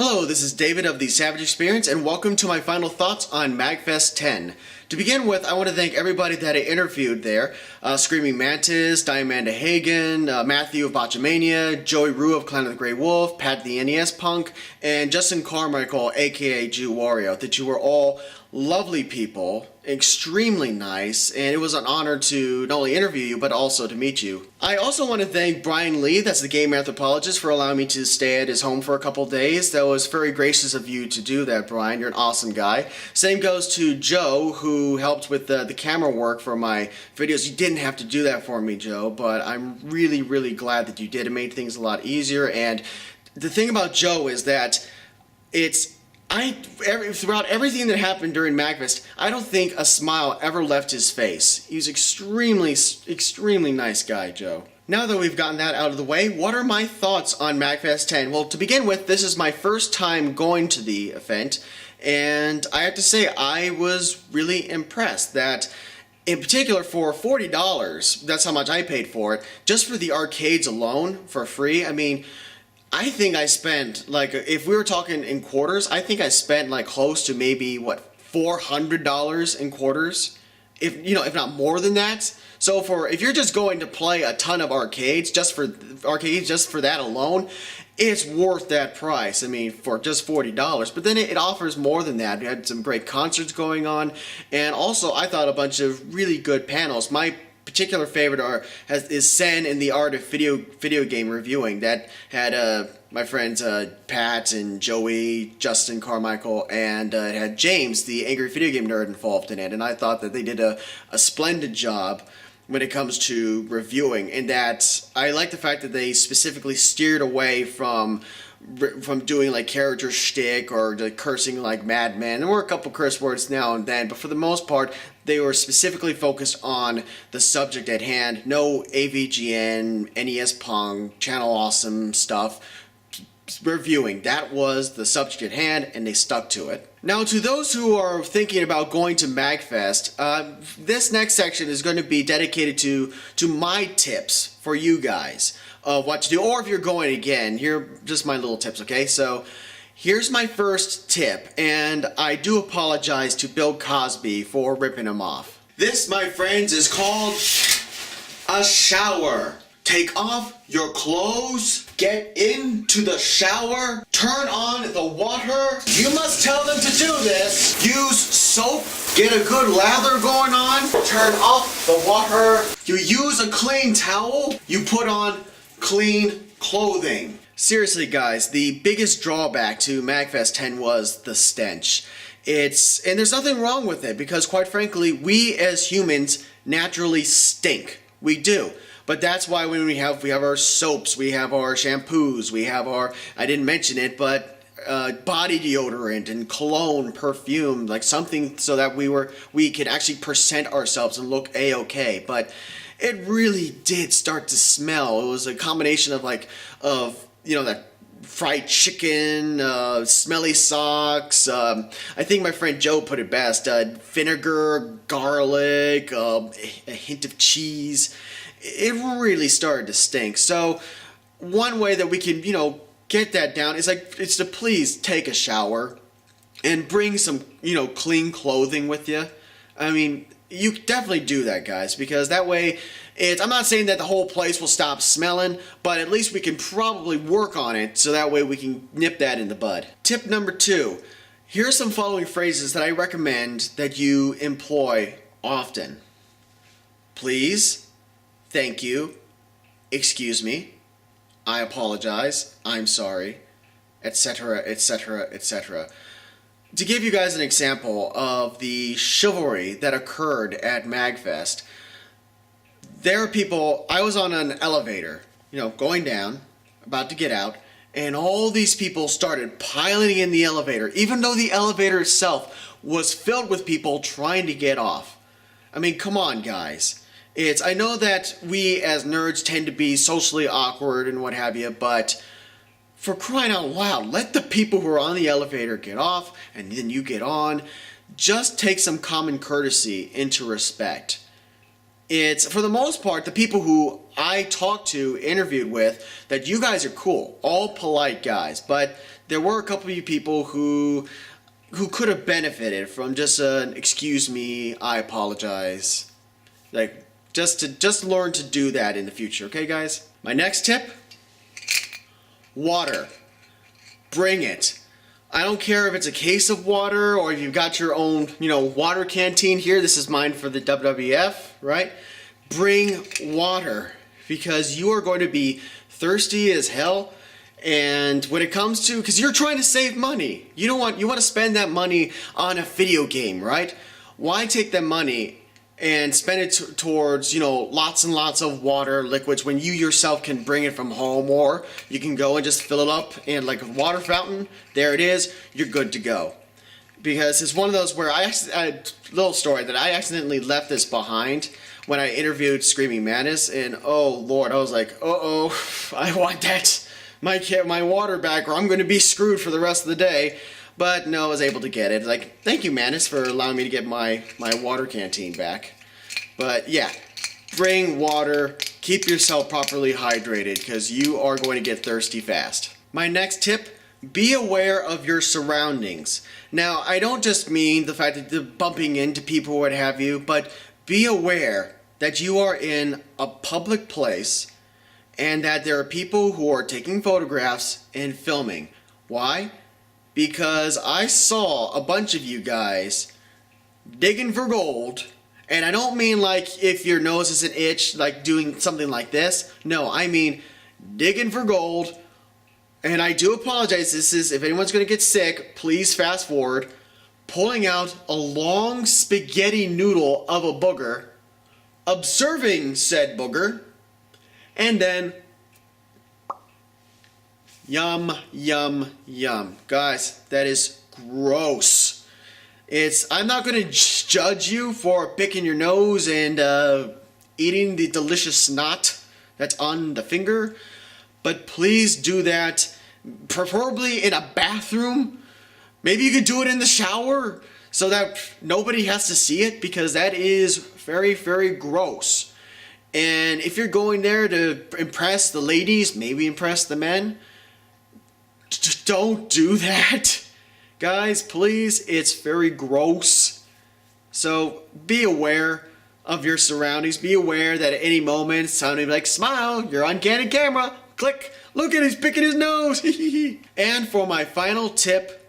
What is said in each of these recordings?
Hello, this is David of the Savage Experience, and welcome to my final thoughts on MAGFest X. To begin with, I want to thank everybody that I interviewed there. Screaming Mantis, Diamanda Hagan, Maffew of Botchamania, Joey Rue of Clan of the Grey Wolf, Pat the NES Punk, and Justin Carmichael, aka JewWario. That you were all lovely people, extremely nice, and it was an honor to not only interview you, but also to meet you. I also want to thank Brian Lee, that's the game anthropologist, for allowing me to stay at his home for a couple days. That was very gracious of you to do that, Brian. You're an awesome guy. Same goes to Joe, who helped with the camera work for my videos. You didn't have to do that for me, Joe, but I'm really, really glad that you did. It made things a lot easier, and the thing about Joe is that throughout everything that happened during MAGFest, I don't think a smile ever left his face. He was extremely nice guy, Joe. Now that we've gotten that out of the way, what are my thoughts on MAGFest X? Well, to begin with, this is my first time going to the event, and I have to say I was really impressed that, in particular, for $40, that's how much I paid for it, just for the arcades alone, for free. I mean, I think I spent, like, if we were talking in quarters, I think I spent, like, close to maybe, what, $400 in quarters? If not more than that. So if you're just going to play a ton of arcades, just for that alone, it's worth that price. I mean, for just $40. But then it offers more than that. We had some great concerts going on, and also I thought a bunch of really good panels. My particular favorite is Sen and the Art of Video Game Reviewing. That had my friends Pat and Joey, Justin Carmichael, and it had James, the angry video game nerd, involved in it. And I thought that they did a splendid job when it comes to reviewing, and that I like the fact that they specifically steered away from doing like character shtick or like cursing like madmen. There were a couple curse words now and then, but for the most part they were specifically focused on the subject at hand. No AVGN, NES Punk, Channel Awesome stuff. Reviewing. That was the subject at hand, and they stuck to it. Now, to those who are thinking about going to MAGFest, this next section is going to be dedicated to my tips for you guys of what to do, or if you're going again, here are just my little tips, okay? So here's my first tip, and I do apologize to Bill Cosby for ripping him off. This, my friends, is called a shower. Take off your clothes, get into the shower, turn on the water. You must tell them to do this. Use soap, get a good lather going on, turn off the water. You use a clean towel, you put on clean clothing. Seriously, guys, the biggest drawback to MAGFest X was the stench. And there's nothing wrong with it, because quite frankly, we as humans naturally stink. We do. But that's why when we have our soaps, we have our shampoos, we have our, I didn't mention it, but body deodorant and cologne, perfume, like something so that we could actually present ourselves and look a-okay. But it really did start to smell. It was a combination of that fried chicken, smelly socks. I think my friend Joe put it best. Vinegar, garlic, a hint of cheese. It really started to stink. So one way that we can, get that down is it's to please take a shower and bring some, clean clothing with you. I mean, you definitely do that, guys, because that way I'm not saying that the whole place will stop smelling, but at least we can probably work on it so that way we can nip that in the bud. Tip number 2. Here are some following phrases that I recommend that you employ often. Please. Thank you, excuse me, I apologize, I'm sorry, etc., etc., etc. To give you guys an example of the chivalry that occurred at MAGFest, there are people, I was on an elevator, going down, about to get out, and all these people started piling in the elevator, even though the elevator itself was filled with people trying to get off. I mean, come on, guys. I know that we as nerds tend to be socially awkward and what have you, but for crying out loud, let the people who are on the elevator get off and then you get on. Just take some common courtesy into respect. It's, for the most part, the people who I talked to, interviewed with, that you guys are cool, all polite guys, but there were a couple of you people who could have benefited from just an excuse me, I apologize. Like, just learn to do that in the future, okay guys? My next tip, water. Bring it. I don't care if it's a case of water or if you've got your own, water canteen here. This is mine for the WWF, right? Bring water because you are going to be thirsty as hell. And when it comes to, because you're trying to save money, you want to spend that money on a video game, right? Why take that money and spend it towards, lots and lots of water, liquids, when you yourself can bring it from home, or you can go and just fill it up in like a water fountain. There it is. You're good to go. Because it's one of those where little story that I accidentally left this behind when I interviewed Screaming Mantis, and oh Lord, I was like, uh-oh, I want that. My water back, or I'm going to be screwed for the rest of the day. But no, I was able to get it. Like, thank you, Mantis, for allowing me to get my water canteen back. But yeah, bring water, keep yourself properly hydrated, because you are going to get thirsty fast. My next tip, be aware of your surroundings. Now, I don't just mean the fact that you're bumping into people or what have you, but be aware that you are in a public place and that there are people who are taking photographs and filming. Why? Because I saw a bunch of you guys digging for gold, and I don't mean like if your nose is an itch, like doing something like this. No, I mean digging for gold, and I do apologize. This is, if anyone's going to get sick, please fast forward. Pulling out a long spaghetti noodle of a booger, observing said booger, and then yum, yum, yum. Guys, that is gross. I'm not going to judge you for picking your nose and eating the delicious snot that's on the finger, but please do that, preferably in a bathroom. Maybe you could do it in the shower so that nobody has to see it, because that is very, very gross. And if you're going there to impress the ladies, maybe impress the men, just don't do that. Guys, please, it's very gross. So be aware of your surroundings. Be aware that at any moment, somebody will be like, smile, you're on candid camera. Click, look at he's picking his nose. And for my final tip,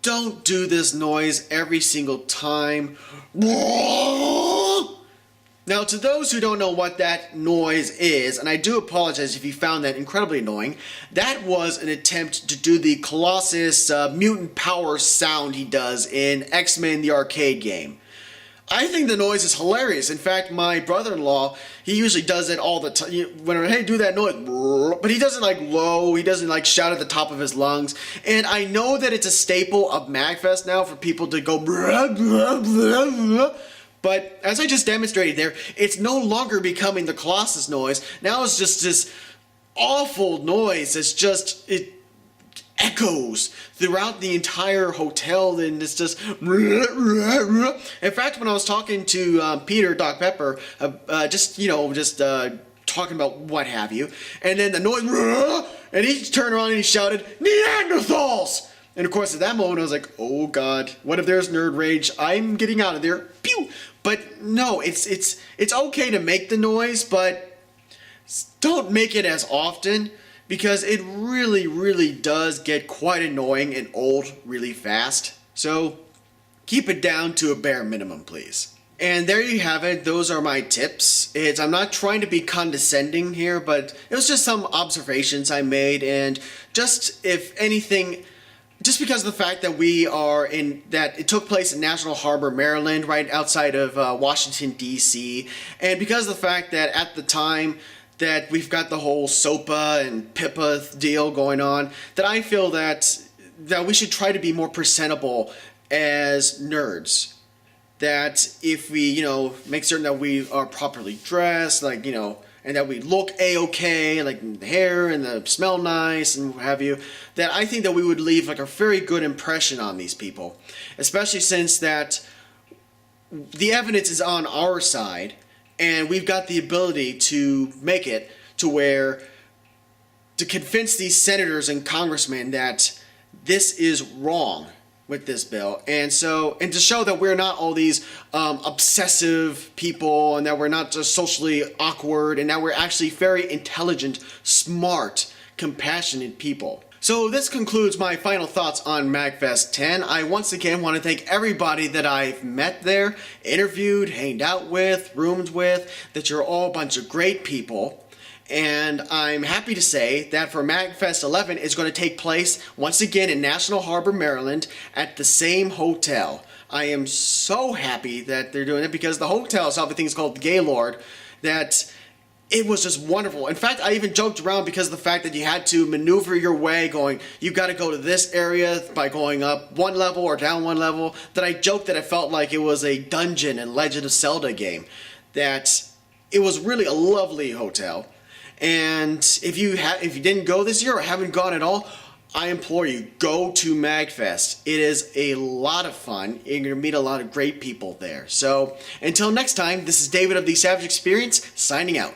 don't do this noise every single time. Now, to those who don't know what that noise is, and I do apologize if you found that incredibly annoying, that was an attempt to do the Colossus mutant power sound he does in X-Men the arcade game. I think the noise is hilarious. In fact, my brother-in-law, he usually does it all the time. Whenever, hey, do that noise. But he doesn't like low. He doesn't like shout at the top of his lungs. And I know that it's a staple of MAGFest now for people to go but as I just demonstrated there, it's no longer becoming the Colossus noise. Now it's just this awful noise. It echoes throughout the entire hotel, and it's just. In fact, when I was talking to Peter, DocPepper, talking about what have you, and then the noise, and he turned around and he shouted, Neanderthals! And of course, at that moment, I was like, oh God, what if there's nerd rage? I'm getting out of there. Pew! But no, it's okay to make the noise, but don't make it as often, because it really, really does get quite annoying and old really fast. So keep it down to a bare minimum, please. And there you have it. Those are my tips. I'm not trying to be condescending here, but it was just some observations I made, and just, if anything, just because of the fact that it took place in National Harbor, Maryland, right outside of Washington, D.C., and because of the fact that at the time that we've got the whole SOPA and PIPA deal going on, that I feel that we should try to be more presentable as nerds. That if we, make certain that we are properly dressed, and that we look A-okay, like the hair and the smell nice and what have you, that I think that we would leave like a very good impression on these people. Especially since that the evidence is on our side, and we've got the ability to make it to to convince these senators and congressmen that this is wrong with this bill, and to show that we're not all these obsessive people, and that we're not just socially awkward, and that we're actually very intelligent, smart, compassionate people. So this concludes my final thoughts on MAGFest X. I once again want to thank everybody that I've met there, interviewed, hanged out with, roomed with, that you're all a bunch of great people. And I'm happy to say that for MAGFest XI, it's going to take place once again in National Harbor, Maryland, at the same hotel. I am so happy that they're doing it, because the hotel itself, I think it's called the Gaylord, that it was just wonderful. In fact, I even joked around because of the fact that you had to maneuver your way going, you got to go to this area by going up one level or down one level, that I joked that it felt like it was a dungeon in Legend of Zelda game. That it was really a lovely hotel. And if you didn't go this year or haven't gone at all, I implore you, go to MAGFest. It is a lot of fun. You're going to meet a lot of great people there. So until next time, this is David of the Savage Experience, signing out.